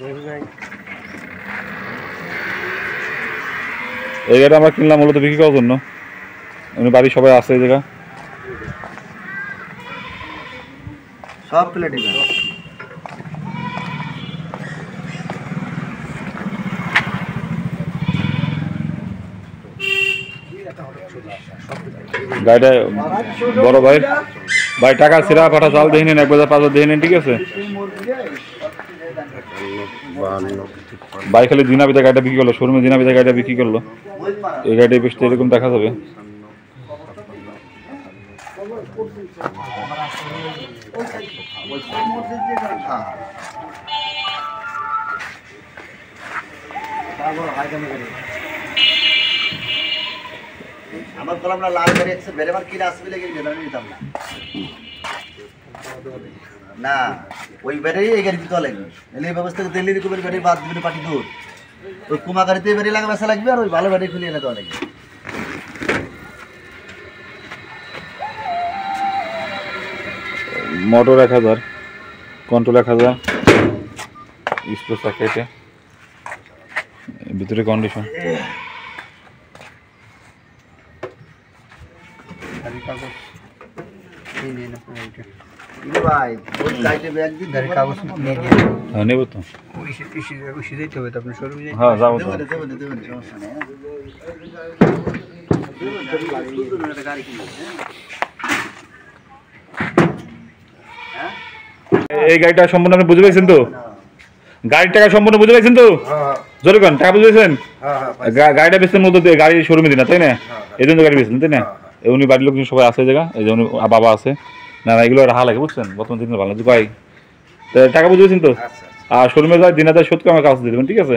এই গাড়িটা আমরা কিনলাম মূলত বিক্রি করার জন্য, এমনি বাড়ির সবাই আছে এই জায়গা সব প্লেট গাড়িটা বড় ভাই ভাই টাকা সিরা পাঠা চাল দিয়ে নিন 1,500 দিয়ে নিন, ঠিক আছে ভাই খালি দিনাবিতে গাড়িটা বিক্রি করলো, শোরুমে দিনাবিতে গাড়িটা বিক্রি করলো, এই গাড়িটা বেশি এরকম দেখা যাবে। আমার কলম না লাল গাড়ি একসে বেরেবার কিনে আসবে লেগে গেল নিতাম না না ওই ব্যাটারি এই গাড়ি দিতে লাগবে, এলে এই ব্যবস্থা দিল্লি রিকভারি ব্যাটারি বাদ দিবে পাটি দূর, ওই কুমা গাড়িতে ব্যাটারি লাগবে আসা লাগবে, আর ওই ভালো ব্যাটারি খুলে এনে দেওয়া লাগবে। মোটর 1000, কন্ট্রোল 1000, স্পেস প্যাকেটে ভিতরে কন্ডিশন ভাই ওই গাড়িতে ব্যাগ দিন, গাড়ির কাগজ নিয়ে গিয়ে হ্যাঁ নেব তো, ওই যেতে হবে তো আপনি শোরুমে যাই, হ্যাঁ যাবো তো, দেবেন সমস্যা নেই। এই গাড়িটা সম্পূর্ণ আপনি বুঝে পাইছেন তো, গাড়ির টাকা সম্পূর্ণ বুঝে পাইছেন তো, জোরে কোন টাকা বুঝে পাইছেন, গাড়িটা বেচছেন মতো গাড়ি শোরুমে দিনা তাই না, এই জন্য গাড়ি বেচলেন তাই না, উনি বাড়ির লোকজন সবাই আছে জায়গা, এই যে উনি বাবা আছে না না এগুলো রাখা লাগে বুঝছেন, বর্তমান দিন ভালো কয় টাকা বুঝে পাইছেন তো, আর শোরুমে যায় দিনাদার শোধ করে আমার কাছে দিয়ে দেবেন, ঠিক আছে।